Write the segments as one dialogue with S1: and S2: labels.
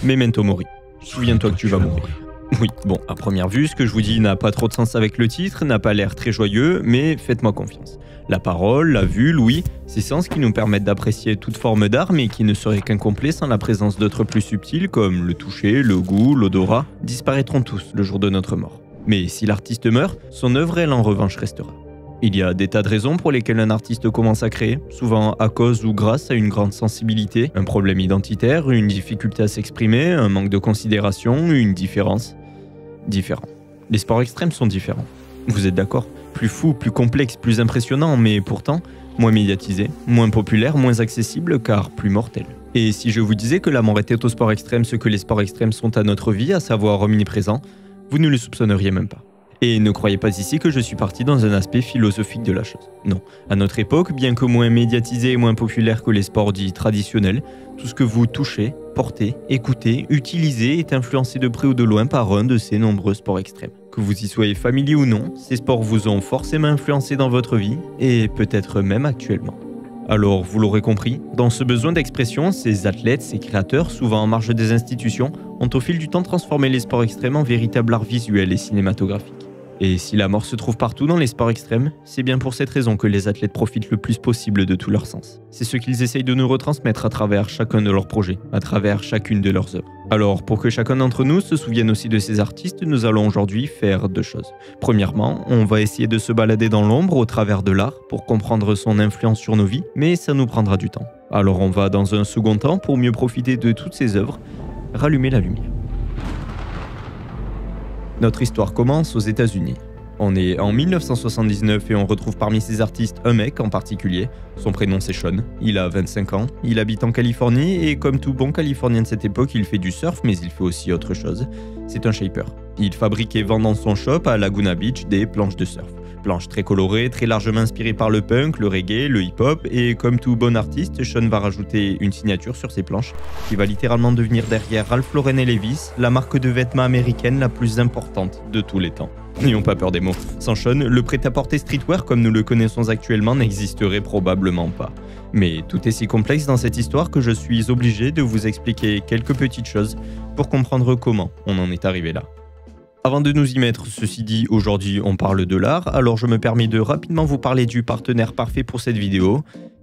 S1: Memento mori. Souviens-toi que tu vas mourir. Oui, bon, à première vue, ce que je vous dis n'a pas trop de sens avec le titre, n'a pas l'air très joyeux, mais faites-moi confiance. La parole, la vue, l'ouïe, ces sens qui nous permettent d'apprécier toute forme d'art, mais qui ne seraient qu'incomplets sans la présence d'autres plus subtils comme le toucher, le goût, l'odorat, disparaîtront tous le jour de notre mort. Mais si l'artiste meurt, son œuvre, elle, en revanche, restera. Il y a des tas de raisons pour lesquelles un artiste commence à créer, souvent à cause ou grâce à une grande sensibilité, un problème identitaire, une difficulté à s'exprimer, un manque de considération, une différence. Différents. Les sports extrêmes sont différents. Vous êtes d'accord? Plus fous, plus complexes, plus impressionnants, mais pourtant moins médiatisés, moins populaires, moins accessibles, car plus mortels. Et si je vous disais que la mort était au sport extrême ce que les sports extrêmes sont à notre vie, à savoir omniprésent, vous ne le soupçonneriez même pas. Et ne croyez pas ici que je suis parti dans un aspect philosophique de la chose. Non, à notre époque, bien que moins médiatisé et moins populaire que les sports dits traditionnels, tout ce que vous touchez, portez, écoutez, utilisez est influencé de près ou de loin par un de ces nombreux sports extrêmes. Que vous y soyez familier ou non, ces sports vous ont forcément influencé dans votre vie, et peut-être même actuellement. Alors, vous l'aurez compris, dans ce besoin d'expression, ces athlètes, ces créateurs, souvent en marge des institutions, ont au fil du temps transformé les sports extrêmes en véritable art visuel et cinématographique. Et si la mort se trouve partout dans les sports extrêmes, c'est bien pour cette raison que les athlètes profitent le plus possible de tous leurs sens. C'est ce qu'ils essayent de nous retransmettre à travers chacun de leurs projets, à travers chacune de leurs œuvres. Alors, pour que chacun d'entre nous se souvienne aussi de ces artistes, nous allons aujourd'hui faire deux choses. Premièrement, on va essayer de se balader dans l'ombre au travers de l'art pour comprendre son influence sur nos vies, mais ça nous prendra du temps. Alors on va dans un second temps, pour mieux profiter de toutes ces œuvres, rallumer la lumière. Notre histoire commence aux États-Unis. On est en 1979 et on retrouve parmi ces artistes un mec en particulier. Son prénom c'est Sean, il a 25 ans, il habite en Californie et comme tout bon Californien de cette époque, il fait du surf mais il fait aussi autre chose. C'est un shaper. Il fabrique et vend dans son shop à Laguna Beach des planches de surf. Planches très colorées, très largement inspirées par le punk, le reggae, le hip-hop et comme tout bon artiste, Sean va rajouter une signature sur ses planches qui va littéralement devenir derrière Ralph Lauren et Levi's la marque de vêtements américaine la plus importante de tous les temps. N'ayons pas peur des mots. Sans Sean, le prêt-à-porter streetwear comme nous le connaissons actuellement n'existerait probablement pas. Mais tout est si complexe dans cette histoire que je suis obligé de vous expliquer quelques petites choses pour comprendre comment on en est arrivé là. Avant de nous y mettre, ceci dit, aujourd'hui on parle de l'art, alors je me permets de rapidement vous parler du partenaire parfait pour cette vidéo,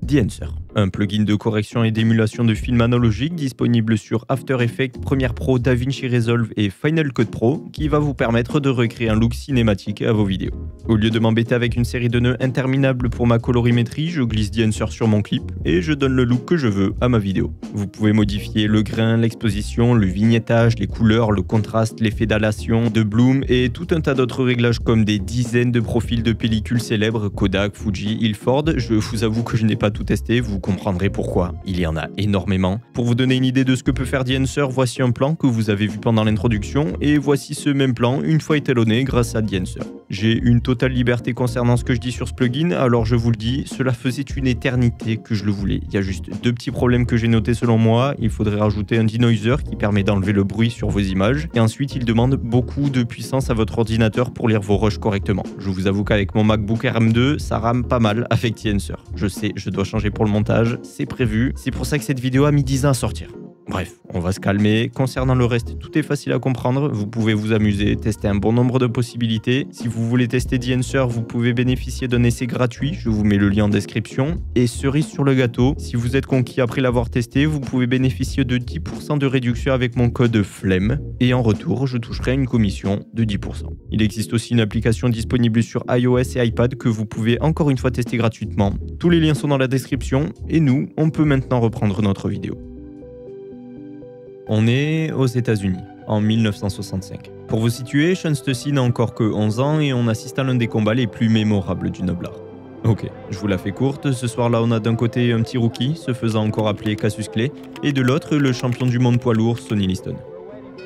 S1: The Answer, un plugin de correction et d'émulation de films analogiques disponible sur After Effects, Premiere Pro, DaVinci Resolve et Final Cut Pro qui va vous permettre de recréer un look cinématique à vos vidéos. Au lieu de m'embêter avec une série de nœuds interminables pour ma colorimétrie, je glisse The Answer sur mon clip et je donne le look que je veux à ma vidéo. Vous pouvez modifier le grain, l'exposition, le vignettage, les couleurs, le contraste, l'effet d'halation, de bloom et tout un tas d'autres réglages comme des dizaines de profils de pellicules célèbres, Kodak, Fuji, Ilford. Je vous avoue que je n'ai pas tout testé, vous comprendrez pourquoi. Il y en a énormément. Pour vous donner une idée de ce que peut faire The Answer, voici un plan que vous avez vu pendant l'introduction et voici ce même plan une fois étalonné grâce à The Answer. J'ai une totale liberté concernant ce que je dis sur ce plugin, alors je vous le dis, cela faisait une éternité que je le voulais. Il y a juste deux petits problèmes que j'ai notés selon moi. Il faudrait rajouter un denoiser qui permet d'enlever le bruit sur vos images et ensuite il demande beaucoup de puissance à votre ordinateur pour lire vos rushs correctement. Je vous avoue qu'avec mon MacBook Air M2, ça rame pas mal avec The Answer. Je sais, je dois changer pour le montage, c'est prévu, c'est pour ça que cette vidéo a mis 10 ans à sortir. Bref, on va se calmer. Concernant le reste, tout est facile à comprendre. Vous pouvez vous amuser, tester un bon nombre de possibilités. Si vous voulez tester The Answer, vous pouvez bénéficier d'un essai gratuit. Je vous mets le lien en description. Et cerise sur le gâteau, si vous êtes conquis après l'avoir testé, vous pouvez bénéficier de 10% de réduction avec mon code FLEMME. Et en retour, je toucherai une commission de 10%. Il existe aussi une application disponible sur iOS et iPad que vous pouvez encore une fois tester gratuitement. Tous les liens sont dans la description. Et nous, on peut maintenant reprendre notre vidéo. On est aux États-Unis, en 1965. Pour vous situer, Sean Stussy n'a encore que 11 ans et on assiste à l'un des combats les plus mémorables du noble art. Ok, je vous la fais courte, ce soir-là on a d'un côté un petit rookie, se faisant encore appeler Cassius Clay, et de l'autre le champion du monde poids lourd, Sonny Liston.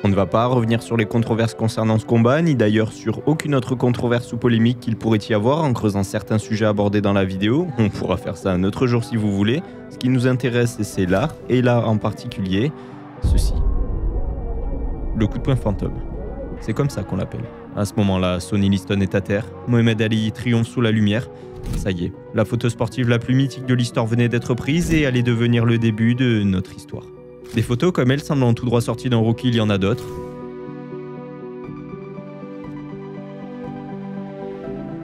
S1: On ne va pas revenir sur les controverses concernant ce combat, ni d'ailleurs sur aucune autre controverse ou polémique qu'il pourrait y avoir en creusant certains sujets abordés dans la vidéo. On pourra faire ça un autre jour si vous voulez. Ce qui nous intéresse, c'est l'art, et l'art en particulier, ceci. Le coup de poing fantôme. C'est comme ça qu'on l'appelle. À ce moment-là, Sonny Liston est à terre, Mohamed Ali triomphe sous la lumière. Ça y est, la photo sportive la plus mythique de l'histoire venait d'être prise et allait devenir le début de notre histoire. Des photos comme elle semblant tout droit sorties d'un Rocky, il y en a d'autres.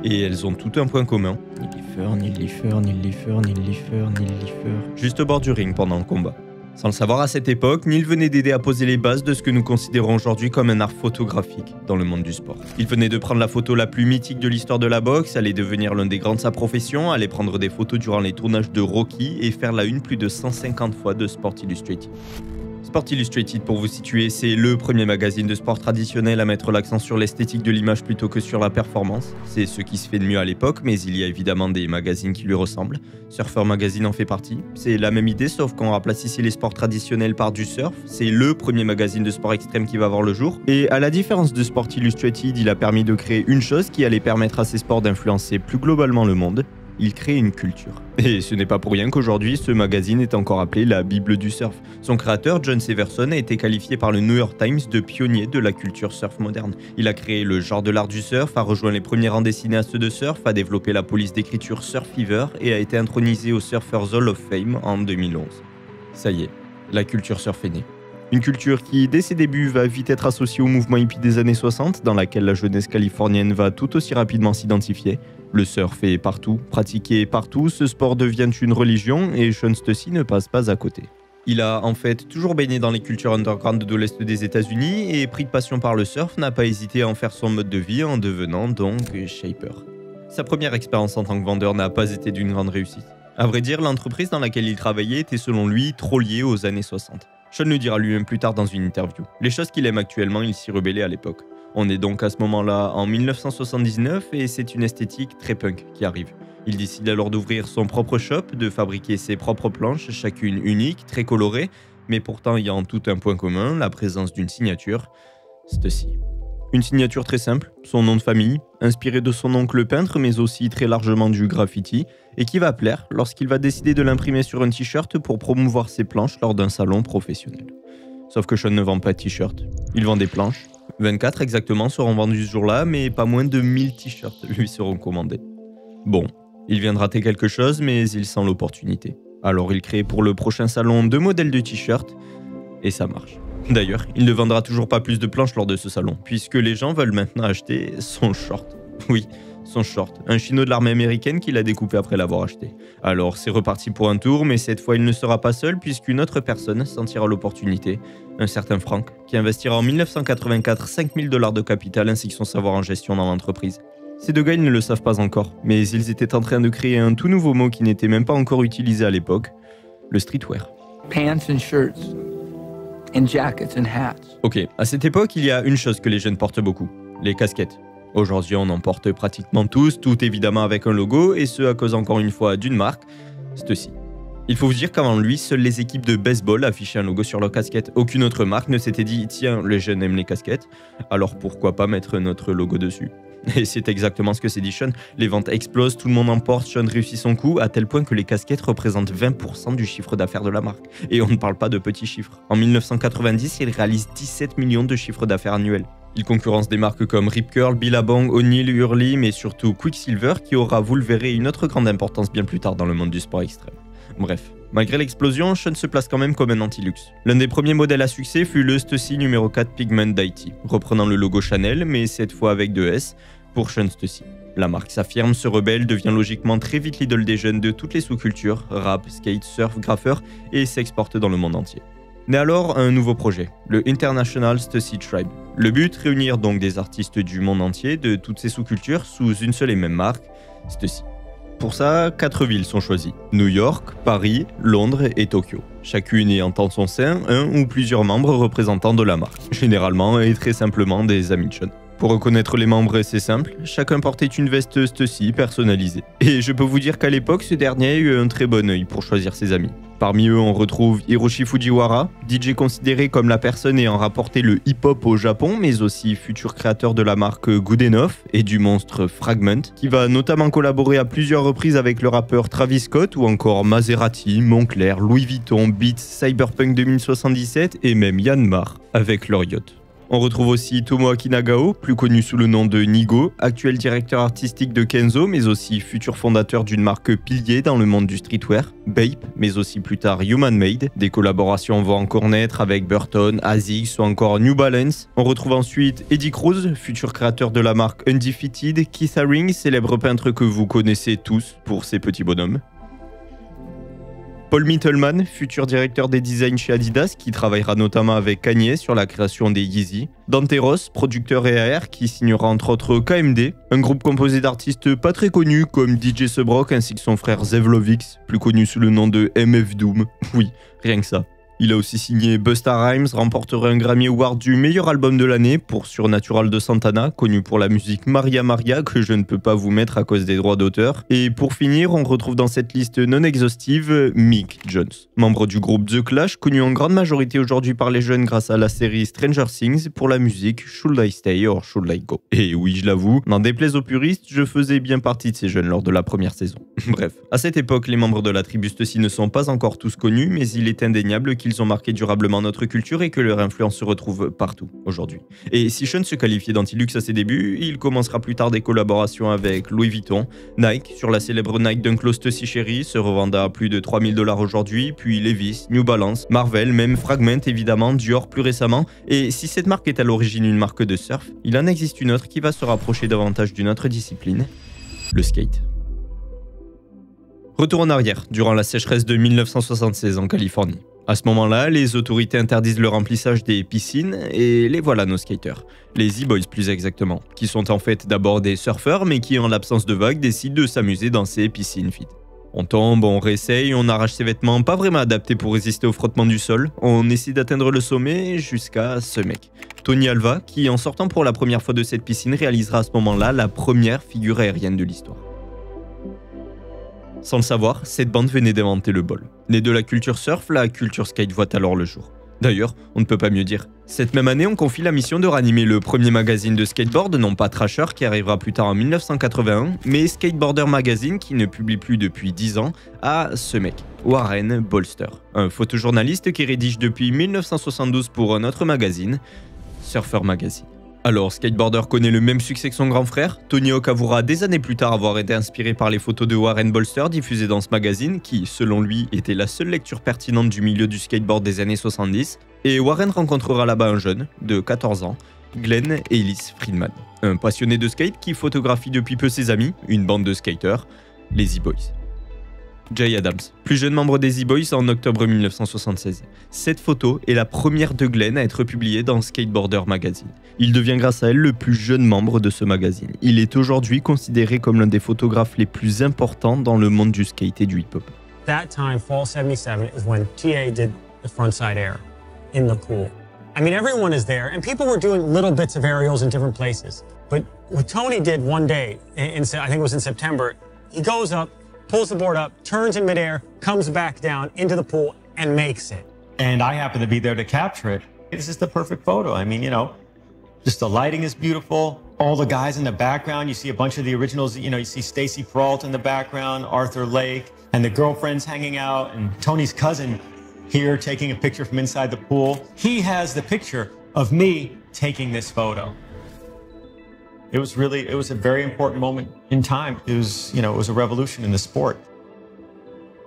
S1: Et elles ont tout un point commun. Ni Lifer. Juste au bord du ring pendant le combat. Sans le savoir à cette époque, Neil venait d'aider à poser les bases de ce que nous considérons aujourd'hui comme un art photographique dans le monde du sport. Il venait de prendre la photo la plus mythique de l'histoire de la boxe, allait devenir l'un des grands de sa profession, allait prendre des photos durant les tournages de Rocky et faire la une plus de 150 fois de Sport Illustrated. Sport Illustrated, pour vous situer, c'est le premier magazine de sport traditionnel à mettre l'accent sur l'esthétique de l'image plutôt que sur la performance. C'est ce qui se fait de mieux à l'époque, mais il y a évidemment des magazines qui lui ressemblent. Surfer Magazine en fait partie. C'est la même idée, sauf qu'on remplace ici les sports traditionnels par du surf. C'est le premier magazine de sport extrême qui va voir le jour. Et à la différence de Sport Illustrated, il a permis de créer une chose qui allait permettre à ces sports d'influencer plus globalement le monde. Il crée une culture. Et ce n'est pas pour rien qu'aujourd'hui, ce magazine est encore appelé la Bible du surf. Son créateur, John Severson, a été qualifié par le New York Times de pionnier de la culture surf moderne. Il a créé le genre de l'art du surf, a rejoint les premiers rangs des cinéastes de surf, a développé la police d'écriture Surf Fever et a été intronisé au Surfers Hall of Fame en 2011. Ça y est, la culture surf est née. Une culture qui, dès ses débuts, va vite être associée au mouvement hippie des années 60, dans laquelle la jeunesse californienne va tout aussi rapidement s'identifier. Le surf est partout, pratiqué partout, ce sport devient une religion et Sean Stussy ne passe pas à côté. Il a en fait toujours baigné dans les cultures underground de l'Est des États-Unis et, pris de passion par le surf, n'a pas hésité à en faire son mode de vie en devenant donc shaper. Sa première expérience en tant que vendeur n'a pas été d'une grande réussite. À vrai dire, l'entreprise dans laquelle il travaillait était selon lui trop liée aux années 60. Sean le dira lui-même plus tard dans une interview. Les choses qu'il aime actuellement, il s'y rebellait à l'époque. On est donc à ce moment-là en 1979 et c'est une esthétique très punk qui arrive. Il décide alors d'ouvrir son propre shop, de fabriquer ses propres planches, chacune unique, très colorée, mais pourtant ayant tout un point commun, la présence d'une signature, Stussy. Une signature très simple, son nom de famille, inspiré de son oncle peintre mais aussi très largement du graffiti, et qui va plaire lorsqu'il va décider de l'imprimer sur un t-shirt pour promouvoir ses planches lors d'un salon professionnel. Sauf que Sean ne vend pas de t-shirt, il vend des planches. 24 exactement seront vendus ce jour-là, mais pas moins de 1000 t-shirts lui seront commandés. Bon, il vient de rater quelque chose, mais il sent l'opportunité. Alors il crée pour le prochain salon 2 modèles de t-shirts, et ça marche. D'ailleurs, il ne vendra toujours pas plus de planches lors de ce salon, puisque les gens veulent maintenant acheter son short. Oui, son short, un chino de l'armée américaine qu'il a découpé après l'avoir acheté. Alors c'est reparti pour un tour, mais cette fois il ne sera pas seul, puisqu'une autre personne sentira l'opportunité, un certain Frank, qui investira en 1984 $5000 de capital ainsi que son savoir en gestion dans l'entreprise. Ces deux gars, ils ne le savent pas encore, mais ils étaient en train de créer un tout nouveau mot qui n'était même pas encore utilisé à l'époque, le streetwear.
S2: Pants and shirts. And jackets and hats.
S1: Ok, à cette époque, il y a une chose que les jeunes portent beaucoup, les casquettes. Aujourd'hui, on en porte pratiquement tous, tout évidemment avec un logo, et ce à cause encore une fois d'une marque, Stussy. Il faut vous dire qu'avant lui, seules les équipes de baseball affichaient un logo sur leur casquette. Aucune autre marque ne s'était dit « Tiens, les jeunes aiment les casquettes, alors pourquoi pas mettre notre logo dessus ?» Et c'est exactement ce que s'est dit Sean. Les ventes explosent, tout le monde en porte, Sean réussit son coup, à tel point que les casquettes représentent 20% du chiffre d'affaires de la marque. Et on ne parle pas de petits chiffres. En 1990, il réalise 17 millions de chiffres d'affaires annuels. Il concurrence des marques comme Rip Curl, Billabong, O'Neill, Hurley, mais surtout Quicksilver, qui aura, vous le verrez, une autre grande importance bien plus tard dans le monde du sport extrême. Bref, malgré l'explosion, Sean se place quand même comme un anti-luxe. L'un des premiers modèles à succès fut le Stussy numéro 4 Pigment Dainty, reprenant le logo Chanel, mais cette fois avec 2 S, pour Sean Stussy. La marque s'affirme, se rebelle, devient logiquement très vite l'idole des jeunes de toutes les sous-cultures, rap, skate, surf, graffeur, et s'exporte dans le monde entier. Naît alors un nouveau projet, le International Stussy Tribe. Le but, réunir donc des artistes du monde entier, de toutes ces sous-cultures, sous une seule et même marque, Stussy. Pour ça, 4 villes sont choisies, New York, Paris, Londres et Tokyo. Chacune ayant en son sein un ou plusieurs membres représentants de la marque, généralement et très simplement des amis de Sean. Pour reconnaître les membres, c'est simple, chacun portait une veste Stussy personnalisée. Et je peux vous dire qu'à l'époque, ce dernier a eu un très bon œil pour choisir ses amis. Parmi eux, on retrouve Hiroshi Fujiwara, DJ considéré comme la personne ayant rapporté le hip-hop au Japon, mais aussi futur créateur de la marque Good Enough et du monstre Fragment, qui va notamment collaborer à plusieurs reprises avec le rappeur Travis Scott ou encore Maserati, Moncler, Louis Vuitton, Beats, Cyberpunk 2077 et même Yanmar avec leur yacht. On retrouve aussi Tomoaki Nagao, plus connu sous le nom de Nigo, actuel directeur artistique de Kenzo, mais aussi futur fondateur d'une marque pilier dans le monde du streetwear, Bape, mais aussi plus tard Human Made. Des collaborations vont encore naître avec Burton, Asics ou encore New Balance. On retrouve ensuite Eddie Cruz, futur créateur de la marque Undefeated, Keith Haring, célèbre peintre que vous connaissez tous pour ses petits bonhommes. Paul Mittelman, futur directeur des designs chez Adidas, qui travaillera notamment avec Kanye sur la création des Yeezy. Dante Ross, producteur et AR, qui signera entre autres KMD, un groupe composé d'artistes pas très connus comme DJ Subrock ainsi que son frère Zevlovix, plus connu sous le nom de MF Doom. Oui, rien que ça. Il a aussi signé Busta Rhymes, remporterait un Grammy Award du meilleur album de l'année pour Surnatural de Santana, connu pour la musique Maria Maria que je ne peux pas vous mettre à cause des droits d'auteur. Et pour finir, on retrouve dans cette liste non exhaustive Mick Jones, membre du groupe The Clash, connu en grande majorité aujourd'hui par les jeunes grâce à la série Stranger Things pour la musique Should I Stay or Should I Go. Et oui, je l'avoue, n'en déplaise aux puristes, je faisais bien partie de ces jeunes lors de la première saison. Bref, à cette époque, les membres de la tribu Stussy ne sont pas encore tous connus, mais il est indéniable qu'ils ont marqué durablement notre culture et que leur influence se retrouve partout aujourd'hui. Et si Sean se qualifiait d'anti-luxe à ses débuts, il commencera plus tard des collaborations avec Louis Vuitton, Nike sur la célèbre Nike Dunk Low Stussy Cherry, se revendant à plus de 3000 $ aujourd'hui, puis Levi's, New Balance, Marvel, même Fragment évidemment, Dior plus récemment. Et si cette marque est à l'origine une marque de surf, il en existe une autre qui va se rapprocher davantage d'une autre discipline, le skate. Retour en arrière, durant la sécheresse de 1976 en Californie. À ce moment-là, les autorités interdisent le remplissage des piscines et les voilà nos skaters. Les Z-Boys plus exactement, qui sont en fait d'abord des surfeurs mais qui en l'absence de vagues décident de s'amuser dans ces piscines vides. On tombe, on réessaye, on arrache ses vêtements pas vraiment adaptés pour résister au frottement du sol, on essaie d'atteindre le sommet jusqu'à ce mec. Tony Alva, qui en sortant pour la première fois de cette piscine réalisera à ce moment-là la première figure aérienne de l'histoire. Sans le savoir, cette bande venait d'inventer le ball. Née de la culture surf, la culture skate voit alors le jour. D'ailleurs, on ne peut pas mieux dire. Cette même année, on confie la mission de ranimer le premier magazine de skateboard, non pas Thrasher qui arrivera plus tard en 1981, mais Skateboarder Magazine qui ne publie plus depuis 10 ans, à ce mec, Warren Bolster, un photojournaliste qui rédige depuis 1972 pour un autre magazine, Surfer Magazine. Alors, Skateboarder connaît le même succès que son grand frère. Tony Hawk avouera des années plus tard avoir été inspiré par les photos de Warren Bolster diffusées dans ce magazine, qui, selon lui, était la seule lecture pertinente du milieu du skateboard des années 70. Et Warren rencontrera là-bas un jeune, de 14 ans, Glenn Ellis Friedman, un passionné de skate qui photographie depuis peu ses amis, une bande de skaters, les Z-Boys. Jay Adams, plus jeune membre des Z-Boys en octobre 1976. Cette photo est la première de Glenn à être publiée dans Skateboarder Magazine. Il devient grâce à elle le plus jeune membre de ce magazine. Il est aujourd'hui considéré comme l'un des photographes les plus importants dans le monde du skate et du hip-hop.
S3: That time, fall 77, is when TA did the frontside air in the pool. I mean, everyone is there, and people were doing little bits of aerials in different places. But what Tony did one day, I think it was in September, he goes up, pulls the board up, turns in midair, comes back down into the pool, and makes it.
S4: And I happen to be there to capture it. This is the perfect photo. I mean, you know, just the lighting is beautiful. All the guys in the background, you see a bunch of the originals, you know, you see Stacy Peralta in the background, Arthur Lake, and the girlfriends hanging out, and Tony's cousin here taking a picture from inside the pool. He has the picture of me taking this photo. It was a very important moment in time. It was a revolution in the sport.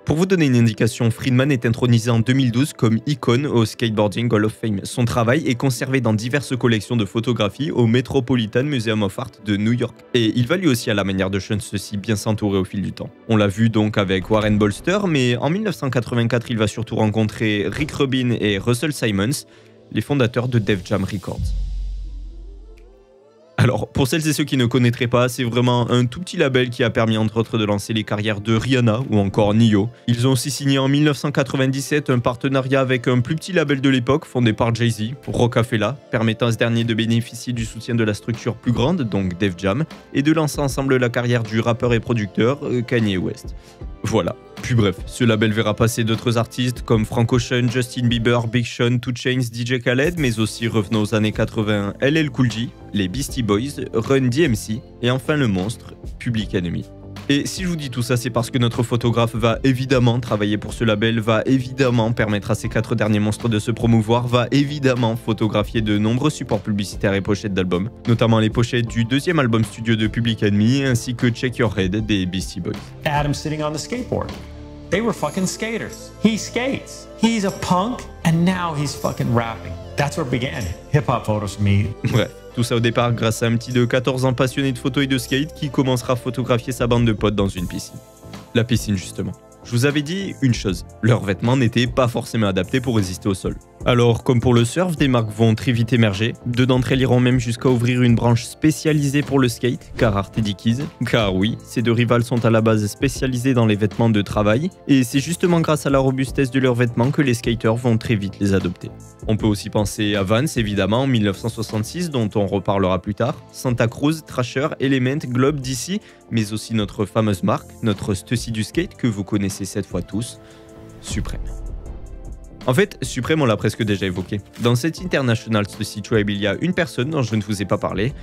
S1: Pour vous donner une indication, Friedman est intronisé en 2012 comme icône au Skateboarding Hall of Fame. Son travail est conservé dans diverses collections de photographie au Metropolitan Museum of Art de New York. Et il va lui aussi à la manière de Sean Stussy bien s'entourer au fil du temps. On l'a vu donc avec Warren Bolster, mais en 1984, il va surtout rencontrer Rick Rubin et Russell Simmons, les fondateurs de Def Jam Records. Alors, pour celles et ceux qui ne connaîtraient pas, c'est vraiment un tout petit label qui a permis entre autres de lancer les carrières de Rihanna ou encore Nio. Ils ont aussi signé en 1997 un partenariat avec un plus petit label de l'époque fondé par Jay-Z, Rockefeller, permettant à ce dernier de bénéficier du soutien de la structure plus grande, donc Def Jam, et de lancer ensemble la carrière du rappeur et producteur Kanye West. Voilà. Puis bref, ce label verra passer d'autres artistes comme Frank Ocean, Justin Bieber, Big Sean, 2 Chainz, DJ Khaled, mais aussi revenant aux années 80, LL Cool J, les Beastie Boys, Run DMC et enfin le monstre, Public Enemy. Et si je vous dis tout ça, c'est parce que notre photographe va évidemment travailler pour ce label, va évidemment permettre à ces 4 derniers monstres de se promouvoir, va évidemment photographier de nombreux supports publicitaires et pochettes d'albums, notamment les pochettes du 2e album studio de Public Enemy ainsi que Check Your Head des Beastie Boys.
S4: Adam sitting on the skateboard. They were fucking skaters. He skates. He's a punk and now he's fucking rapping. That's where it began. Hip-hop photos for me.
S1: Bref, tout ça au départ grâce à un petit de 14 ans passionné de photos et de skate qui commencera à photographier sa bande de potes dans une piscine. La piscine justement. Je vous avais dit une chose, leurs vêtements n'étaient pas forcément adaptés pour résister au sol. Alors, comme pour le surf, des marques vont très vite émerger. 2 d'entre elles iront même jusqu'à ouvrir une branche spécialisée pour le skate, Carhartt et Dickies. Car oui, ces 2 rivales sont à la base spécialisés dans les vêtements de travail, et c'est justement grâce à la robustesse de leurs vêtements que les skaters vont très vite les adopter. On peut aussi penser à Vans, évidemment, en 1966, dont on reparlera plus tard, Santa Cruz, Thrasher, Element, Globe, DC, mais aussi notre fameuse marque, notre Stussy du skate que vous connaissez cette fois tous, Supreme. En fait, Supreme, on l'a presque déjà évoqué. Dans cette International Stussy Tribe, il y a une personne dont je ne vous ai pas parlé,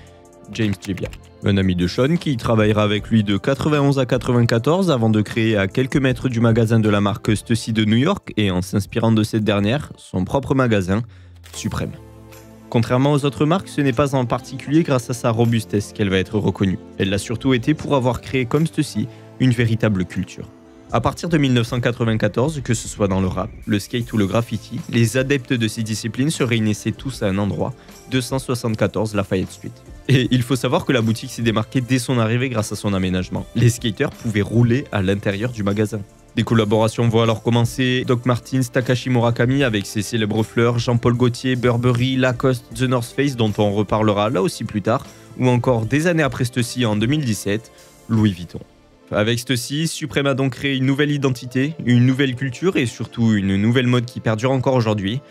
S1: James Jebbia, un ami de Sean qui travaillera avec lui de 91 à 94 avant de créer à quelques mètres du magasin de la marque Stussy de New York et en s'inspirant de cette dernière, son propre magasin, Supreme. Contrairement aux autres marques, ce n'est pas en particulier grâce à sa robustesse qu'elle va être reconnue. Elle l'a surtout été pour avoir créé comme Stussy une véritable culture. À partir de 1994, que ce soit dans le rap, le skate ou le graffiti, les adeptes de ces disciplines se réunissaient tous à un endroit, 274 Lafayette Street. Et il faut savoir que la boutique s'est démarquée dès son arrivée grâce à son aménagement. Les skaters pouvaient rouler à l'intérieur du magasin. Des collaborations vont alors commencer, Doc Martens, Takashi Murakami avec ses célèbres fleurs, Jean-Paul Gaultier, Burberry, Lacoste, The North Face dont on reparlera là aussi plus tard, ou encore des années après ceci en 2017, Louis Vuitton. Avec Stussy, Supreme a donc créé une nouvelle identité, une nouvelle culture et surtout une nouvelle mode qui perdure encore aujourd'hui,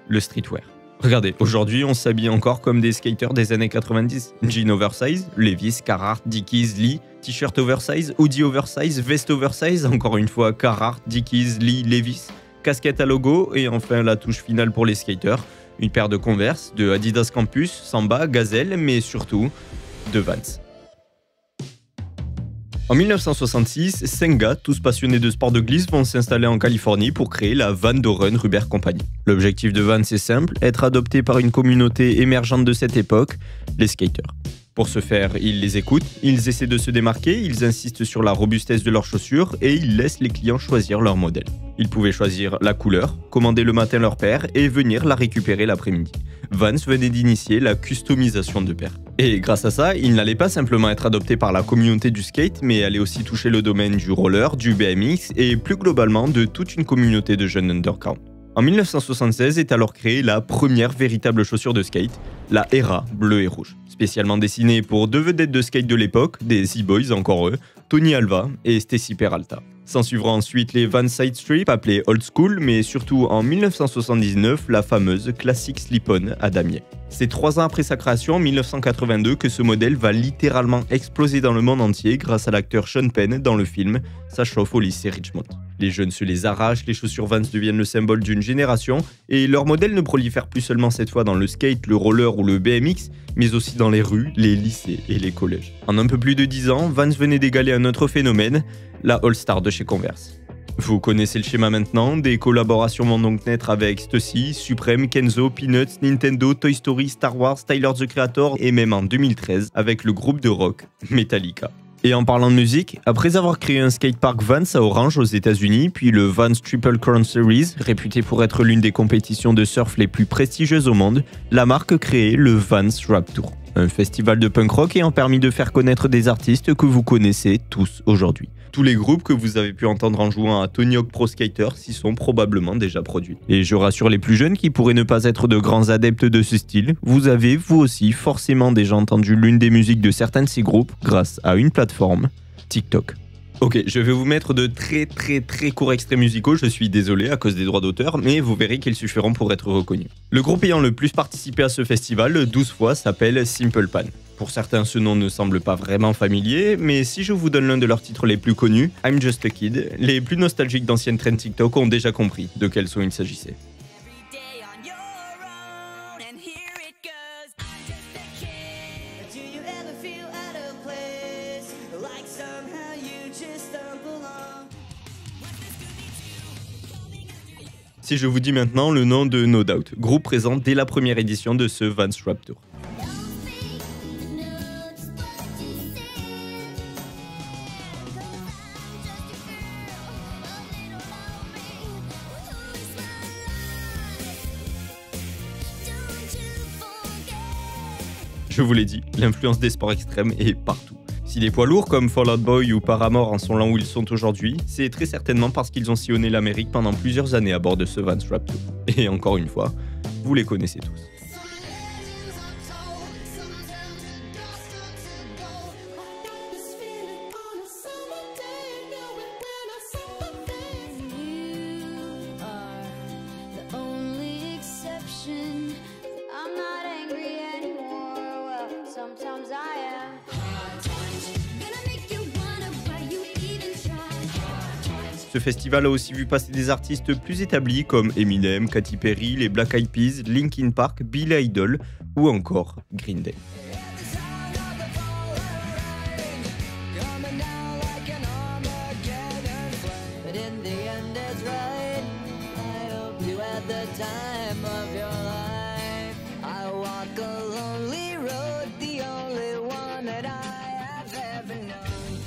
S1: le streetwear. Regardez, aujourd'hui on s'habille encore comme des skaters des années 90. Jean oversize, Levi's, Carhartt, Dickies, Lee, t-shirt oversize, hoodie oversize, veste oversize, encore une fois Carhartt, Dickies, Lee, Levi's, casquette à logo et enfin la touche finale pour les skaters, une paire de Converse, de Adidas Campus, Samba, Gazelle, mais surtout de Vans. En 1966, 5 gars, tous passionnés de sport de glisse, vont s'installer en Californie pour créer la Van Doren Rubber Company. L'objectif de Vans est simple, être adopté par une communauté émergente de cette époque, les skaters. Pour ce faire, ils les écoutent, ils essaient de se démarquer, ils insistent sur la robustesse de leurs chaussures et ils laissent les clients choisir leur modèle. Ils pouvaient choisir la couleur, commander le matin leur paire et venir la récupérer l'après-midi. Vans venait d'initier la customisation de paires. Et grâce à ça, il n'allait pas simplement être adopté par la communauté du skate, mais allait aussi toucher le domaine du roller, du BMX et plus globalement de toute une communauté de jeunes underground. En 1976 est alors créée la première véritable chaussure de skate, la Era bleu et rouge, spécialement dessinée pour 2 vedettes de skate de l'époque, des Z-Boys encore eux, Tony Alva et Stacy Peralta. S'en suivront ensuite les Vans Side Strip, appelés Old School, mais surtout en 1979, la fameuse Classic Slip-On à damier. C'est 3 ans après sa création, en 1982, que ce modèle va littéralement exploser dans le monde entier grâce à l'acteur Sean Penn dans le film Ça chauffe au lycée Richmond. Les jeunes se les arrachent, les chaussures Vans deviennent le symbole d'une génération, et leur modèle ne prolifère plus seulement cette fois dans le skate, le roller ou le BMX, mais aussi dans les rues, les lycées et les collèges. En un peu plus de 10 ans, Vans venait d'égaler un autre phénomène, la All-Star de chez Converse. Vous connaissez le schéma maintenant, des collaborations vont donc naître avec Stussy, Supreme, Kenzo, Peanuts, Nintendo, Toy Story, Star Wars, Tyler the Creator et même en 2013 avec le groupe de rock Metallica. Et en parlant de musique, après avoir créé un skatepark Vans à Orange aux États-Unis, puis le Vans Triple Crown Series, réputé pour être l'une des compétitions de surf les plus prestigieuses au monde, la marque créait le Vans Rap Tour, un festival de punk rock ayant permis de faire connaître des artistes que vous connaissez tous aujourd'hui. Tous les groupes que vous avez pu entendre en jouant à Tony Hawk Pro Skater s'y sont probablement déjà produits. Et je rassure les plus jeunes qui pourraient ne pas être de grands adeptes de ce style, vous avez vous aussi forcément déjà entendu l'une des musiques de certains de ces groupes grâce à une plateforme, TikTok. Ok, je vais vous mettre de très courts extraits musicaux, je suis désolé à cause des droits d'auteur, mais vous verrez qu'ils suffiront pour être reconnus. Le groupe ayant le plus participé à ce festival, 12 fois, s'appelle Simple Plan. Pour certains, ce nom ne semble pas vraiment familier, mais si je vous donne l'un de leurs titres les plus connus, I'm Just a Kid, les plus nostalgiques d'anciennes trends TikTok ont déjà compris de quel son il s'agissait. Si je vous dis maintenant le nom de No Doubt, groupe présent dès la première édition de ce Vans Warped Tour. Je vous l'ai dit, l'influence des sports extrêmes est partout. Si des poids lourds comme Fall Out Boy ou Paramore en sont là où ils sont aujourd'hui, c'est très certainement parce qu'ils ont sillonné l'Amérique pendant plusieurs années à bord de ce Vans Warped Tour. Et encore une fois, vous les connaissez tous. Ce festival a aussi vu passer des artistes plus établis comme Eminem, Katy Perry, les Black Eyed Peas, Linkin Park, Billy Idol ou encore Green Day.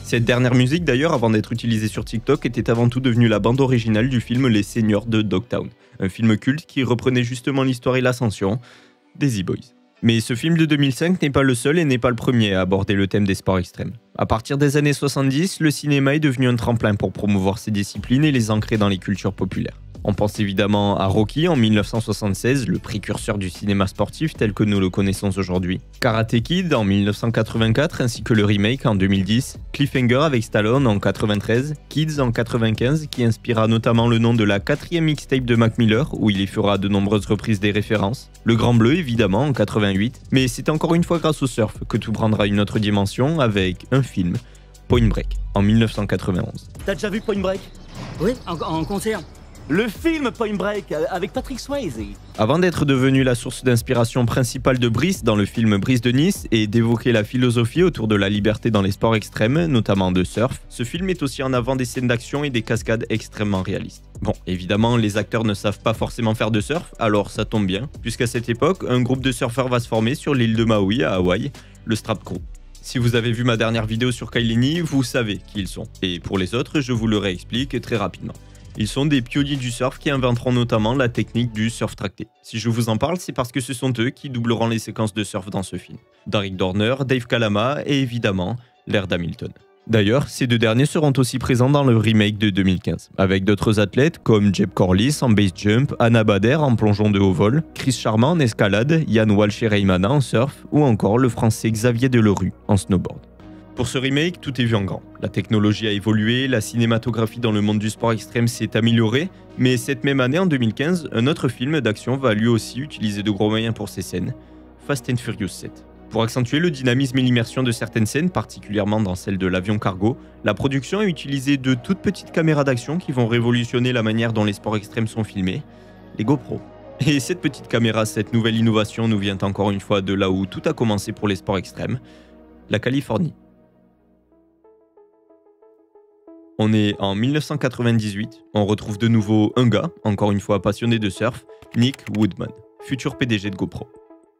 S1: Cette dernière musique d'ailleurs, avant d'être utilisée sur TikTok, était avant tout devenue la bande originale du film Les Seigneurs de Dogtown, un film culte qui reprenait justement l'histoire et l'ascension des E-Boys. Mais ce film de 2005 n'est pas le seul et n'est pas le premier à aborder le thème des sports extrêmes. À partir des années 70, le cinéma est devenu un tremplin pour promouvoir ces disciplines et les ancrer dans les cultures populaires. On pense évidemment à Rocky en 1976, le précurseur du cinéma sportif tel que nous le connaissons aujourd'hui. Karate Kid en 1984 ainsi que le remake en 2010. Cliffhanger avec Stallone en 93. Kids en 95 qui inspira notamment le nom de la 4e mixtape de Mac Miller où il y fera de nombreuses reprises des références. Le Grand Bleu évidemment en 88. Mais c'est encore une fois grâce au surf que tout prendra une autre dimension avec un film, Point Break, en 1991.
S5: T'as déjà vu Point Break?
S6: Oui, en concert.
S5: Le film Point Break avec Patrick Swayze.
S1: Avant d'être devenu la source d'inspiration principale de Brice dans le film Brice de Nice et d'évoquer la philosophie autour de la liberté dans les sports extrêmes, notamment de surf, ce film met aussi en avant des scènes d'action et des cascades extrêmement réalistes. Bon, évidemment, les acteurs ne savent pas forcément faire de surf, alors ça tombe bien, puisqu'à cette époque, un groupe de surfeurs va se former sur l'île de Maui à Hawaï, le Strap Crew. Si vous avez vu ma dernière vidéo sur Kailini, vous savez qui ils sont. Et pour les autres, je vous le réexplique très rapidement. Ils sont des pionniers du surf qui inventeront notamment la technique du surf tracté. Si je vous en parle, c'est parce que ce sont eux qui doubleront les séquences de surf dans ce film. Derek Dorner, Dave Kalama et évidemment Laird Hamilton. D'ailleurs, ces deux derniers seront aussi présents dans le remake de 2015, avec d'autres athlètes comme Jeb Corliss en base jump, Anna Bader en plongeon de haut vol, Chris Charmant en escalade, Yann Walsh et Raymana en surf, ou encore le français Xavier Delerue en snowboard. Pour ce remake, tout est vu en grand. La technologie a évolué, la cinématographie dans le monde du sport extrême s'est améliorée, mais cette même année, en 2015, un autre film d'action va lui aussi utiliser de gros moyens pour ses scènes, Fast and Furious 7. Pour accentuer le dynamisme et l'immersion de certaines scènes, particulièrement dans celle de l'avion cargo, la production a utilisé de toutes petites caméras d'action qui vont révolutionner la manière dont les sports extrêmes sont filmés, les GoPro. Et cette petite caméra, cette nouvelle innovation nous vient encore une fois de là où tout a commencé pour les sports extrêmes, la Californie. On est en 1998, on retrouve de nouveau un gars, encore une fois passionné de surf, Nick Woodman, futur PDG de GoPro.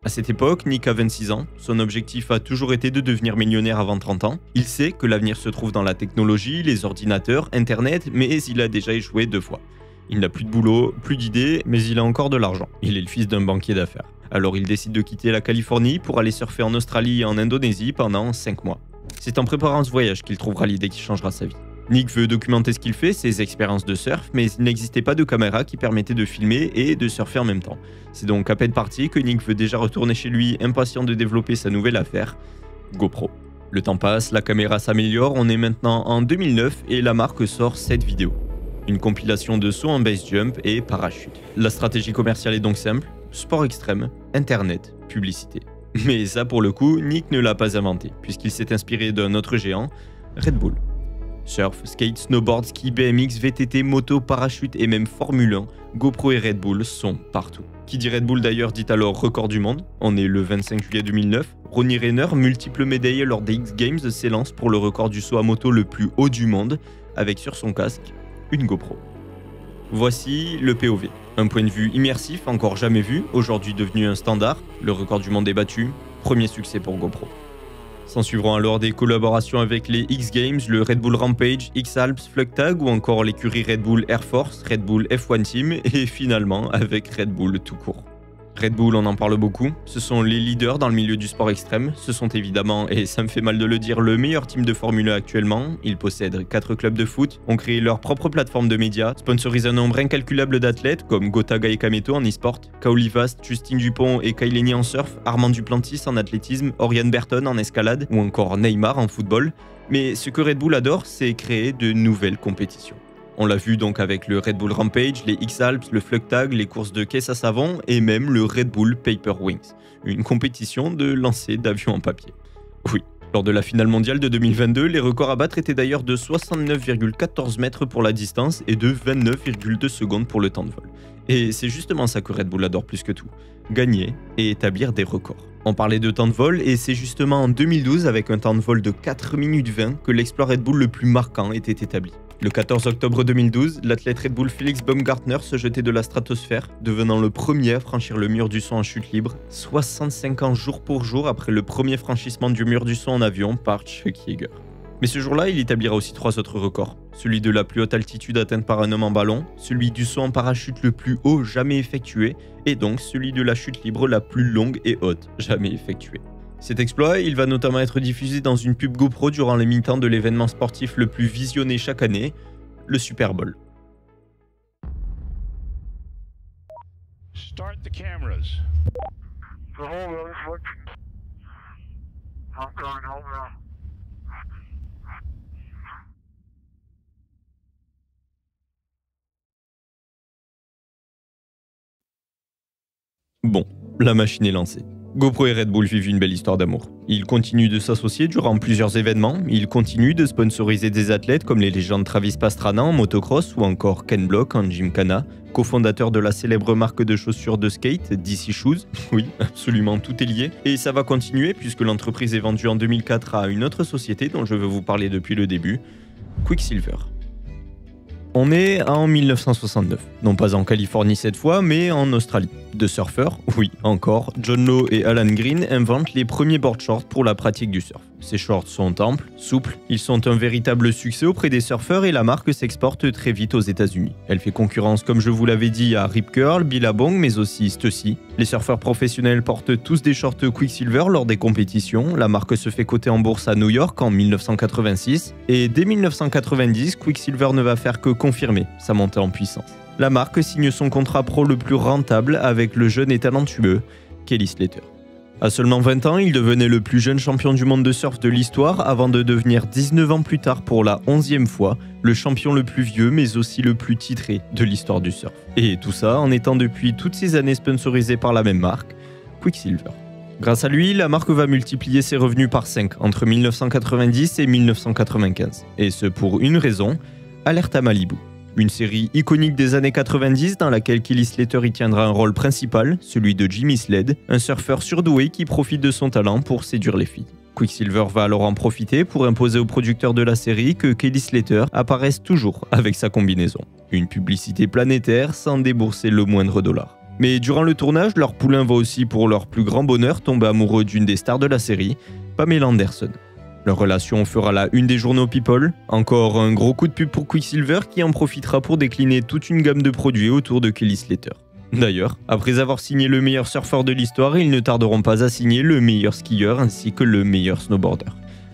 S1: À cette époque, Nick a 26 ans, son objectif a toujours été de devenir millionnaire avant 30 ans. Il sait que l'avenir se trouve dans la technologie, les ordinateurs, internet, mais il a déjà échoué 2 fois. Il n'a plus de boulot, plus d'idées, mais il a encore de l'argent. Il est le fils d'un banquier d'affaires. Alors il décide de quitter la Californie pour aller surfer en Australie et en Indonésie pendant 5 mois. C'est en préparant ce voyage qu'il trouvera l'idée qui changera sa vie. Nick veut documenter ce qu'il fait, ses expériences de surf, mais il n'existait pas de caméra qui permettait de filmer et de surfer en même temps. C'est donc à peine parti que Nick veut déjà retourner chez lui, impatient de développer sa nouvelle affaire, GoPro. Le temps passe, la caméra s'améliore, on est maintenant en 2009 et la marque sort cette vidéo. Une compilation de sauts en base jump et parachute. La stratégie commerciale est donc simple, sport extrême, internet, publicité. Mais ça pour le coup, Nick ne l'a pas inventé, puisqu'il s'est inspiré d'un autre géant, Red Bull. Surf, skate, snowboard, ski, BMX, VTT, moto, parachute et même Formule 1, GoPro et Red Bull sont partout. Qui dit Red Bull d'ailleurs dit alors record du monde. On est le 25 juillet 2009. Ronnie Rainer, multiple médaillé lors des X Games, s'élance pour le record du saut à moto le plus haut du monde, avec sur son casque une GoPro. Voici le POV. Un point de vue immersif encore jamais vu, aujourd'hui devenu un standard, le record du monde est battu, premier succès pour GoPro. S'en suivront alors des collaborations avec les X Games, le Red Bull Rampage, X Alps, Flugtag ou encore l'écurie Red Bull Air Force, Red Bull F1 Team et finalement avec Red Bull tout court. Red Bull, on en parle beaucoup, ce sont les leaders dans le milieu du sport extrême, ce sont évidemment, et ça me fait mal de le dire, le meilleur team de Formule 1 actuellement. Ils possèdent 4 clubs de foot, ont créé leur propre plateforme de médias, sponsorisent un nombre incalculable d'athlètes comme Gotaga et Kameto en e-sport, Kaoli Vast, Justine Dupont et Kaileni en surf, Armand Duplantis en athlétisme, Oriane Berton en escalade ou encore Neymar en football. Mais ce que Red Bull adore, c'est créer de nouvelles compétitions. On l'a vu donc avec le Red Bull Rampage, les X-Alps, le Flugtag, les courses de caisse à savon et même le Red Bull Paper Wings, une compétition de lancer d'avions en papier. Oui, lors de la finale mondiale de 2022, les records à battre étaient d'ailleurs de 69,14 mètres pour la distance et de 29,2 secondes pour le temps de vol. Et c'est justement ça que Red Bull adore plus que tout, gagner et établir des records. On parlait de temps de vol et c'est justement en 2012 avec un temps de vol de 4 minutes 20 que l'exploit Red Bull le plus marquant était établi. Le 14 octobre 2012, l'athlète Red Bull Felix Baumgartner se jetait de la stratosphère, devenant le premier à franchir le mur du son en chute libre, 65 ans jour pour jour après le premier franchissement du mur du son en avion par Chuck Yeager. Mais ce jour-là, il établira aussi 3 autres records. Celui de la plus haute altitude atteinte par un homme en ballon, celui du saut en parachute le plus haut jamais effectué, et donc celui de la chute libre la plus longue et haute jamais effectuée. Cet exploit, il va notamment être diffusé dans une pub GoPro durant les mi-temps de l'événement sportif le plus visionné chaque année, le Super Bowl.
S7: Start the cameras.
S1: Bon, la machine est lancée. GoPro et Red Bull vivent une belle histoire d'amour. Ils continuent de s'associer durant plusieurs événements, ils continuent de sponsoriser des athlètes comme les légendes Travis Pastrana en motocross ou encore Ken Block en gymkhana, cofondateur de la célèbre marque de chaussures de skate, DC Shoes. Oui, absolument tout est lié. Et ça va continuer puisque l'entreprise est vendue en 2004 à une autre société dont je veux vous parler depuis le début, Quicksilver. On est en 1969, non pas en Californie cette fois, mais en Australie. Deux surfeurs, oui encore, John Lowe et Alan Green inventent les premiers board shorts pour la pratique du surf. Ces shorts sont amples, souples, ils sont un véritable succès auprès des surfeurs et la marque s'exporte très vite aux États-Unis. Elle fait concurrence, comme je vous l'avais dit, à Rip Curl, Billabong, mais aussi Stussy. Les surfeurs professionnels portent tous des shorts Quicksilver lors des compétitions. La marque se fait coter en bourse à New York en 1986 et dès 1990, Quicksilver ne va faire que confirmer sa montée en puissance. La marque signe son contrat pro le plus rentable avec le jeune et talentueux Kelly Slater. À seulement 20 ans, il devenait le plus jeune champion du monde de surf de l'histoire avant de devenir 19 ans plus tard pour la 11e fois le champion le plus vieux mais aussi le plus titré de l'histoire du surf. Et tout ça en étant depuis toutes ces années sponsorisé par la même marque, Quicksilver. Grâce à lui, la marque va multiplier ses revenus par 5 entre 1990 et 1995. Et ce pour une raison, Alerte à Malibu. Une série iconique des années 90 dans laquelle Kelly Slater y tiendra un rôle principal, celui de Jimmy Sled, un surfeur surdoué qui profite de son talent pour séduire les filles. Quicksilver va alors en profiter pour imposer aux producteurs de la série que Kelly Slater apparaisse toujours avec sa combinaison. Une publicité planétaire sans débourser le moindre dollar. Mais durant le tournage, leur poulain va aussi pour leur plus grand bonheur tomber amoureux d'une des stars de la série, Pamela Anderson. Leur relation fera la une des journaux People. Encore un gros coup de pub pour Quicksilver qui en profitera pour décliner toute une gamme de produits autour de Kelly Slater. D'ailleurs, après avoir signé le meilleur surfeur de l'histoire, ils ne tarderont pas à signer le meilleur skieur ainsi que le meilleur snowboarder,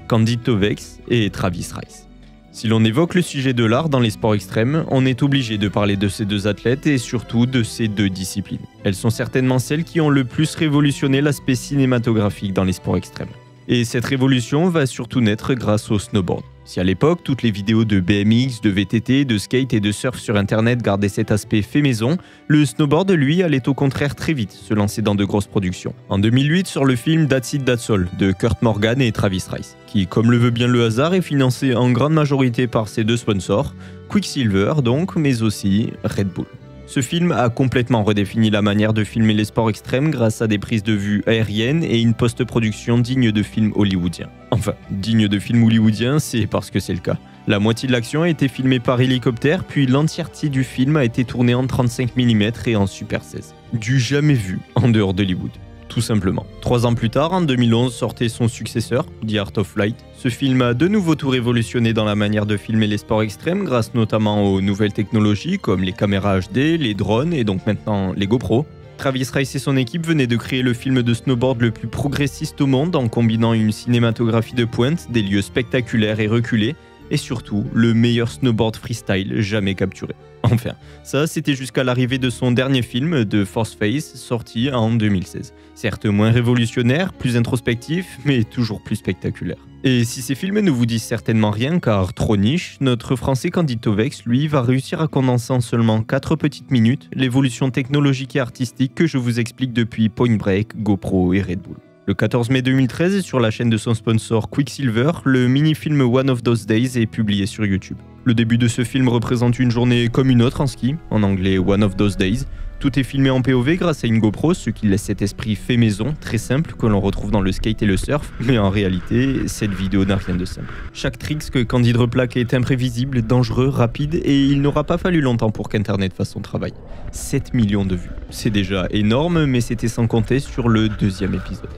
S1: Candide Tovex et Travis Rice. Si l'on évoque le sujet de l'art dans les sports extrêmes, on est obligé de parler de ces deux athlètes et surtout de ces deux disciplines. Elles sont certainement celles qui ont le plus révolutionné l'aspect cinématographique dans les sports extrêmes. Et cette révolution va surtout naître grâce au snowboard. Si à l'époque, toutes les vidéos de BMX, de VTT, de skate et de surf sur internet gardaient cet aspect fait maison, le snowboard, lui, allait au contraire très vite se lancer dans de grosses productions. En 2008, sur le film That's It That's All de Kurt Morgan et Travis Rice, qui, comme le veut bien le hasard, est financé en grande majorité par ses deux sponsors, Quicksilver donc, mais aussi Red Bull. Ce film a complètement redéfini la manière de filmer les sports extrêmes grâce à des prises de vue aériennes et une post-production digne de films hollywoodiens. Enfin, digne de films hollywoodiens, c'est parce que c'est le cas. La moitié de l'action a été filmée par hélicoptère, puis l'entièreté du film a été tournée en 35 mm et en Super 16. Du jamais vu en dehors d'Hollywood. Tout simplement. 3 ans plus tard, en 2011, sortait son successeur, The Art of Flight. Ce film a de nouveau tout révolutionné dans la manière de filmer les sports extrêmes grâce notamment aux nouvelles technologies comme les caméras HD, les drones et donc maintenant les GoPro. Travis Rice et son équipe venaient de créer le film de snowboard le plus progressiste au monde en combinant une cinématographie de pointe, des lieux spectaculaires et reculés et surtout le meilleur snowboard freestyle jamais capturé. Enfin, ça c'était jusqu'à l'arrivée de son dernier film, The Fourth Phase, sorti en 2016. Certes moins révolutionnaire, plus introspectif, mais toujours plus spectaculaire. Et si ces films ne vous disent certainement rien car trop niche, notre français Candide Tovex, lui, va réussir à condenser en seulement 4 petites minutes l'évolution technologique et artistique que je vous explique depuis Point Break, GoPro et Red Bull. Le 14 mai 2013, sur la chaîne de son sponsor Quicksilver, le mini-film One of Those Days est publié sur YouTube. Le début de ce film représente une journée comme une autre en ski, en anglais One of Those Days. Tout est filmé en POV grâce à une GoPro, ce qui laisse cet esprit fait maison, très simple, que l'on retrouve dans le skate et le surf, mais en réalité, cette vidéo n'a rien de simple. Chaque trick que Candide replaque est imprévisible, dangereux, rapide, et il n'aura pas fallu longtemps pour qu'Internet fasse son travail. 7 millions de vues. C'est déjà énorme, mais c'était sans compter sur le 2e épisode.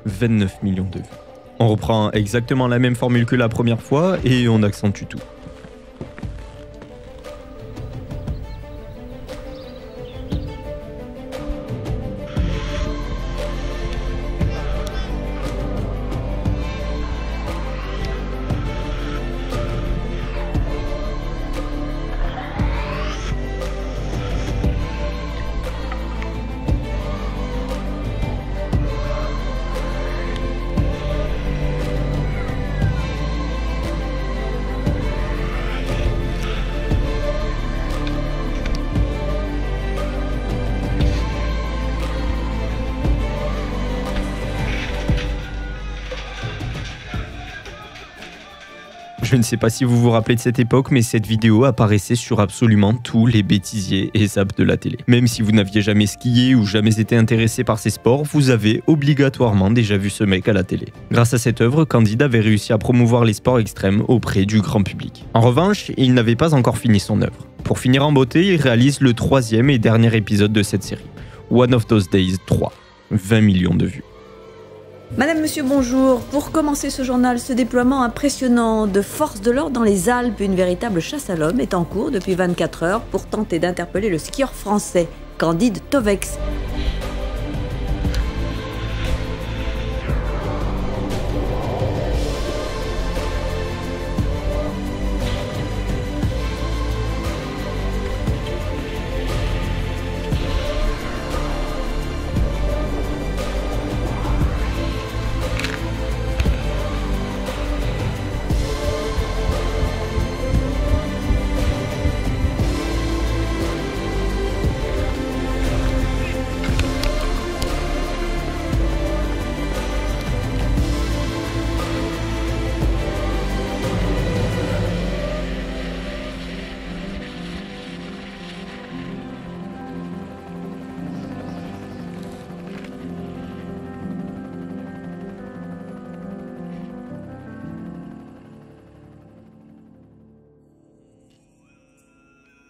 S1: 29 millions de vues. On reprend exactement la même formule que la première fois, et on accentue tout. Je ne sais pas si vous vous rappelez de cette époque, mais cette vidéo apparaissait sur absolument tous les bêtisiers et zaps de la télé. Même si vous n'aviez jamais skié ou jamais été intéressé par ces sports, vous avez obligatoirement déjà vu ce mec à la télé. Grâce à cette œuvre, Candide avait réussi à promouvoir les sports extrêmes auprès du grand public. En revanche, il n'avait pas encore fini son œuvre. Pour finir en beauté, il réalise le 3e et dernier épisode de cette série, One of Those Days 3. 20 millions de vues.
S7: Madame, monsieur, bonjour. Pour commencer ce journal, ce déploiement impressionnant de forces de l'ordre dans les Alpes, une véritable chasse à l'homme est en cours depuis 24 heures pour tenter d'interpeller le skieur français, Candide Tovex.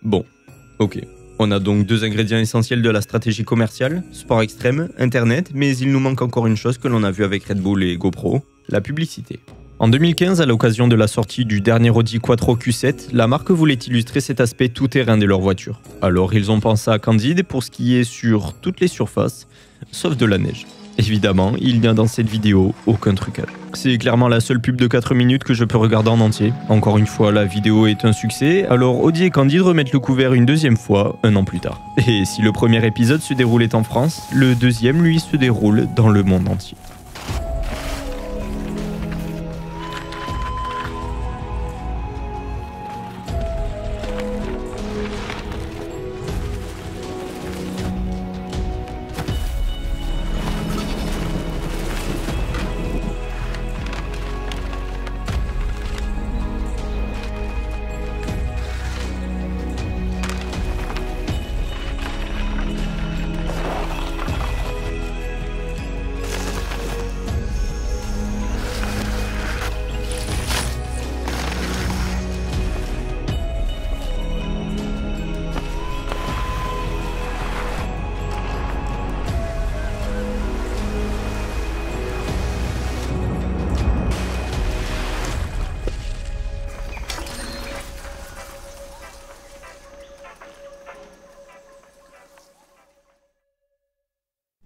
S1: Bon, ok. On a donc 2 ingrédients essentiels de la stratégie commerciale, sport extrême, internet, mais il nous manque encore une chose que l'on a vu avec Red Bull et GoPro, la publicité. En 2015, à l'occasion de la sortie du dernier Audi Quattro Q7, la marque voulait illustrer cet aspect tout-terrain de leur voiture. Alors ils ont pensé à Candide pour skier sur toutes les surfaces, sauf de la neige. Évidemment, il n'y a dans cette vidéo aucun trucage. C'est clairement la seule pub de 4 minutes que je peux regarder en entier. Encore une fois, la vidéo est un succès, alors Audi et Candide remettent le couvert une 2e fois, 1 an plus tard. Et si le premier épisode se déroulait en France, le 2e, lui, se déroule dans le monde entier.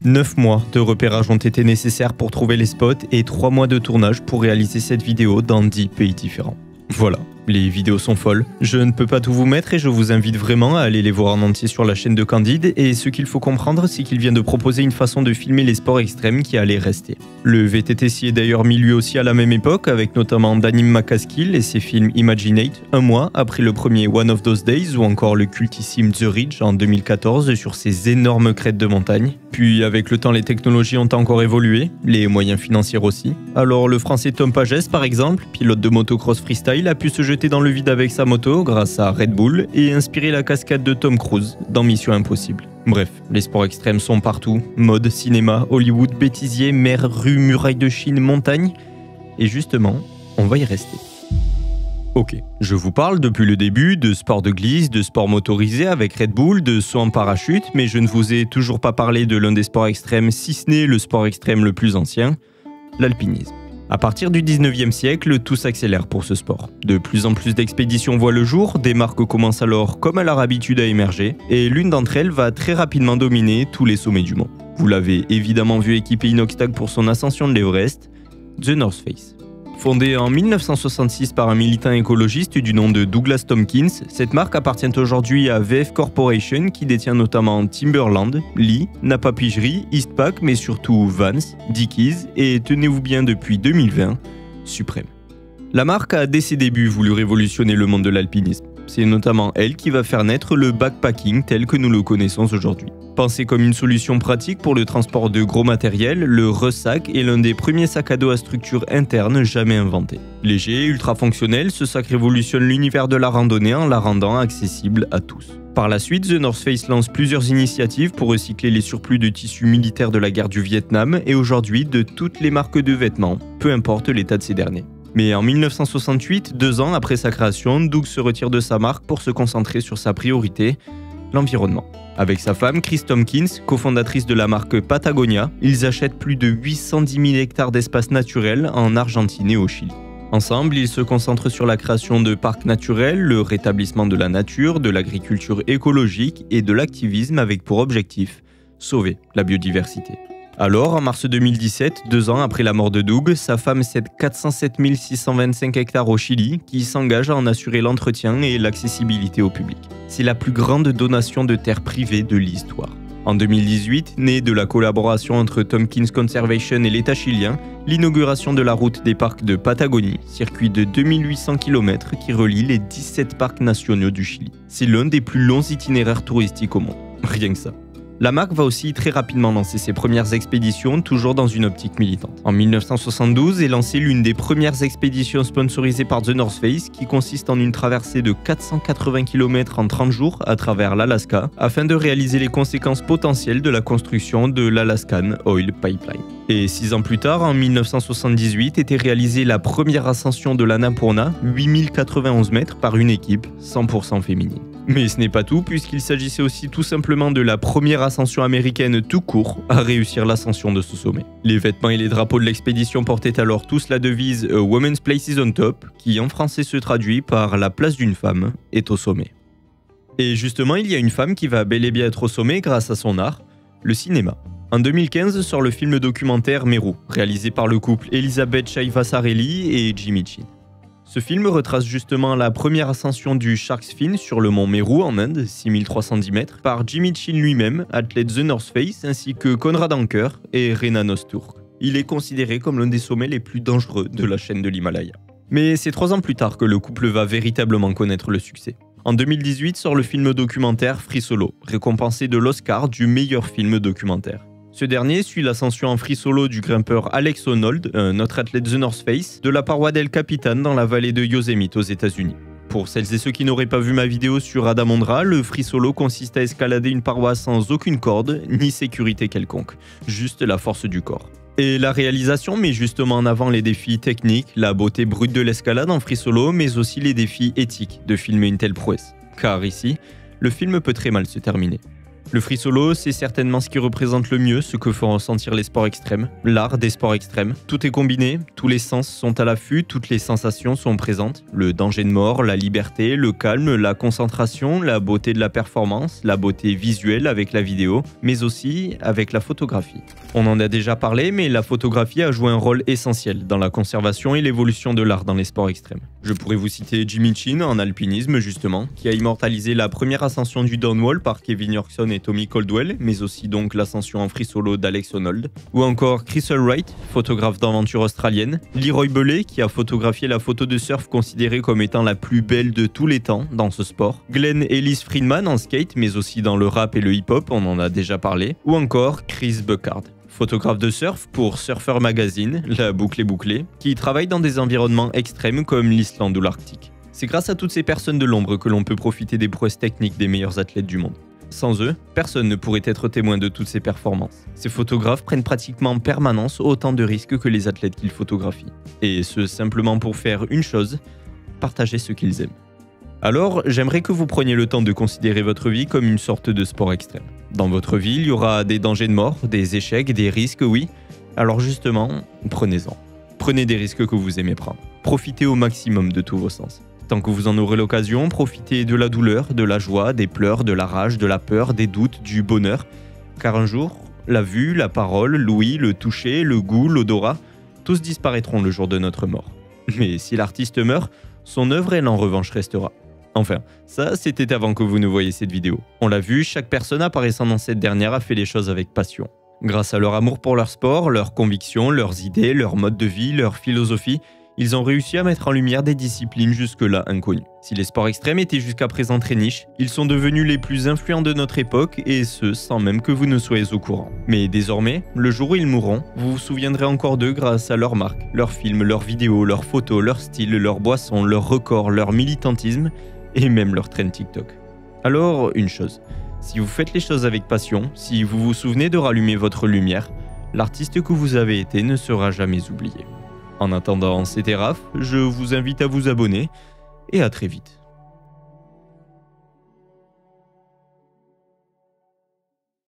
S1: 9 mois de repérage ont été nécessaires pour trouver les spots et 3 mois de tournage pour réaliser cette vidéo dans 10 pays différents. Voilà, les vidéos sont folles. Je ne peux pas tout vous mettre et je vous invite vraiment à aller les voir en entier sur la chaîne de Candide. Et ce qu'il faut comprendre, c'est qu'il vient de proposer une façon de filmer les sports extrêmes qui allait rester. Le VTT s'y est d'ailleurs mis lui aussi à la même époque, avec notamment Danim McCaskill et ses films Imaginate, un mois après le premier One of Those Days, ou encore le cultissime The Ridge en 2014 sur ces énormes crêtes de montagne. Puis avec le temps, les technologies ont encore évolué, les moyens financiers aussi. Alors le français Tom Pages par exemple, pilote de motocross freestyle, a pu se jeter dans le vide avec sa moto grâce à Red Bull et inspirer la cascade de Tom Cruise dans Mission Impossible. Bref, les sports extrêmes sont partout, mode, cinéma, Hollywood, bêtisier, mer, rue, muraille de Chine, montagne. Et justement, on va y rester. Ok, je vous parle depuis le début de sport de glisse, de sport motorisé avec Red Bull, de saut en parachute, mais je ne vous ai toujours pas parlé de l'un des sports extrêmes, si ce n'est le sport extrême le plus ancien, l'alpinisme. À partir du 19e siècle, tout s'accélère pour ce sport. De plus en plus d'expéditions voient le jour, des marques commencent alors comme à leur habitude à émerger, et l'une d'entre elles va très rapidement dominer tous les sommets du monde. Vous l'avez évidemment vu équipé inox-tag pour son ascension de l'Everest, The North Face. Fondée en 1966 par un militant écologiste du nom de Douglas Tompkins, cette marque appartient aujourd'hui à VF Corporation qui détient notamment Timberland, Lee, Napa Pigerie, Eastpak mais surtout Vans, Dickies et tenez-vous bien depuis 2020, Supreme. La marque a dès ses débuts voulu révolutionner le monde de l'alpinisme. C'est notamment elle qui va faire naître le backpacking tel que nous le connaissons aujourd'hui. Pensé comme une solution pratique pour le transport de gros matériel, le Rucksack est l'un des premiers sacs à dos à structure interne jamais inventés. Léger, ultra fonctionnel, ce sac révolutionne l'univers de la randonnée en la rendant accessible à tous. Par la suite, The North Face lance plusieurs initiatives pour recycler les surplus de tissus militaires de la guerre du Vietnam et aujourd'hui de toutes les marques de vêtements, peu importe l'état de ces derniers. Mais en 1968, 2 ans après sa création, Doug se retire de sa marque pour se concentrer sur sa priorité, l'environnement. Avec sa femme, Chris Tompkins, cofondatrice de la marque Patagonia, ils achètent plus de 810 000 hectares d'espace naturel en Argentine et au Chili. Ensemble, ils se concentrent sur la création de parcs naturels, le rétablissement de la nature, de l'agriculture écologique et de l'activisme avec pour objectif sauver la biodiversité. Alors, en mars 2017, 2 ans après la mort de Doug, sa femme cède 407 625 hectares au Chili, qui s'engage à en assurer l'entretien et l'accessibilité au public. C'est la plus grande donation de terres privées de l'histoire. En 2018, née de la collaboration entre Tompkins Conservation et l'État chilien, l'inauguration de la route des parcs de Patagonie, circuit de 2800 km qui relie les 17 parcs nationaux du Chili. C'est l'un des plus longs itinéraires touristiques au monde. Rien que ça. La marque va aussi très rapidement lancer ses premières expéditions, toujours dans une optique militante. En 1972 est lancée l'une des premières expéditions sponsorisées par The North Face, qui consiste en une traversée de 480 km en 30 jours à travers l'Alaska, afin de réaliser les conséquences potentielles de la construction de l'Alaskan Oil Pipeline. Et 6 ans plus tard, en 1978, était réalisée la première ascension de l'Annapurna, 8091 mètres par une équipe 100% féminine. Mais ce n'est pas tout, puisqu'il s'agissait aussi tout simplement de la première ascension américaine tout court à réussir l'ascension de ce sommet. Les vêtements et les drapeaux de l'expédition portaient alors tous la devise « A woman's place is on top », qui en français se traduit par « La place d'une femme est au sommet ». Et justement, il y a une femme qui va bel et bien être au sommet grâce à son art, le cinéma. En 2015 sort le film documentaire Meru, réalisé par le couple Elisabeth Shaivasarelli et Jimmy Chin. Ce film retrace justement la première ascension du Shark's Fin sur le mont Meru en Inde, 6310 mètres, par Jimmy Chin lui-même, athlète The North Face, ainsi que Konrad Anker et Rena Nosturk. Il est considéré comme l'un des sommets les plus dangereux de la chaîne de l'Himalaya. Mais c'est 3 ans plus tard que le couple va véritablement connaître le succès. En 2018 sort le film documentaire Free Solo, récompensé de l'Oscar du meilleur film documentaire. Ce dernier suit l'ascension en free solo du grimpeur Alex Honnold, un autre athlète The North Face, de la paroi d'El Capitan dans la vallée de Yosemite aux États-Unis. Pour celles et ceux qui n'auraient pas vu ma vidéo sur Adamondra, le free solo consiste à escalader une paroi sans aucune corde ni sécurité quelconque, juste la force du corps. Et la réalisation met justement en avant les défis techniques, la beauté brute de l'escalade en free solo, mais aussi les défis éthiques de filmer une telle prouesse. Car ici, le film peut très mal se terminer. Le free solo, c'est certainement ce qui représente le mieux ce que font ressentir les sports extrêmes, l'art des sports extrêmes. Tout est combiné, tous les sens sont à l'affût, toutes les sensations sont présentes. Le danger de mort, la liberté, le calme, la concentration, la beauté de la performance, la beauté visuelle avec la vidéo, mais aussi avec la photographie. On en a déjà parlé, mais la photographie a joué un rôle essentiel dans la conservation et l'évolution de l'art dans les sports extrêmes. Je pourrais vous citer Jimmy Chin en alpinisme justement, qui a immortalisé la première ascension du downwall par Kevin Yorkson et Tommy Caldwell, mais aussi donc l'ascension en free solo d'Alex Honnold. Ou encore Chris Wright, photographe d'aventure australienne, Leroy Bellet, qui a photographié la photo de surf considérée comme étant la plus belle de tous les temps dans ce sport. Glenn Ellis Friedman en skate, mais aussi dans le rap et le hip-hop, on en a déjà parlé. Ou encore Chris Buckard, photographe de surf pour Surfer Magazine, la boucle est bouclée, qui travaille dans des environnements extrêmes comme l'Islande ou l'Arctique. C'est grâce à toutes ces personnes de l'ombre que l'on peut profiter des prouesses techniques des meilleurs athlètes du monde. Sans eux, personne ne pourrait être témoin de toutes ces performances. Ces photographes prennent pratiquement en permanence autant de risques que les athlètes qu'ils photographient. Et ce simplement pour faire une chose, partager ce qu'ils aiment. Alors, j'aimerais que vous preniez le temps de considérer votre vie comme une sorte de sport extrême. Dans votre vie, il y aura des dangers de mort, des échecs, des risques, oui. Alors justement, prenez-en. Prenez des risques que vous aimez prendre. Profitez au maximum de tous vos sens. Tant que vous en aurez l'occasion, profitez de la douleur, de la joie, des pleurs, de la rage, de la peur, des doutes, du bonheur. Car un jour, la vue, la parole, l'ouïe, le toucher, le goût, l'odorat, tous disparaîtront le jour de notre mort. Mais si l'artiste meurt, son œuvre, elle en revanche restera. Enfin, ça c'était avant que vous ne voyiez cette vidéo. On l'a vu, chaque personne apparaissant dans cette dernière a fait les choses avec passion. Grâce à leur amour pour leur sport, leurs convictions, leurs idées, leur mode de vie, leur philosophie, ils ont réussi à mettre en lumière des disciplines jusque-là inconnues. Si les sports extrêmes étaient jusqu'à présent très niches, ils sont devenus les plus influents de notre époque et ce, sans même que vous ne soyez au courant. Mais désormais, le jour où ils mourront, vous vous souviendrez encore d'eux grâce à leurs marques, leurs films, leurs vidéos, leurs photos, leur style, leurs boissons, leurs records, leur militantisme et même leur trend TikTok. Alors, une chose, si vous faites les choses avec passion, si vous vous souvenez de rallumer votre lumière, l'artiste que vous avez été ne sera jamais oublié. En attendant, c'était Raph, je vous invite à vous abonner et à très vite.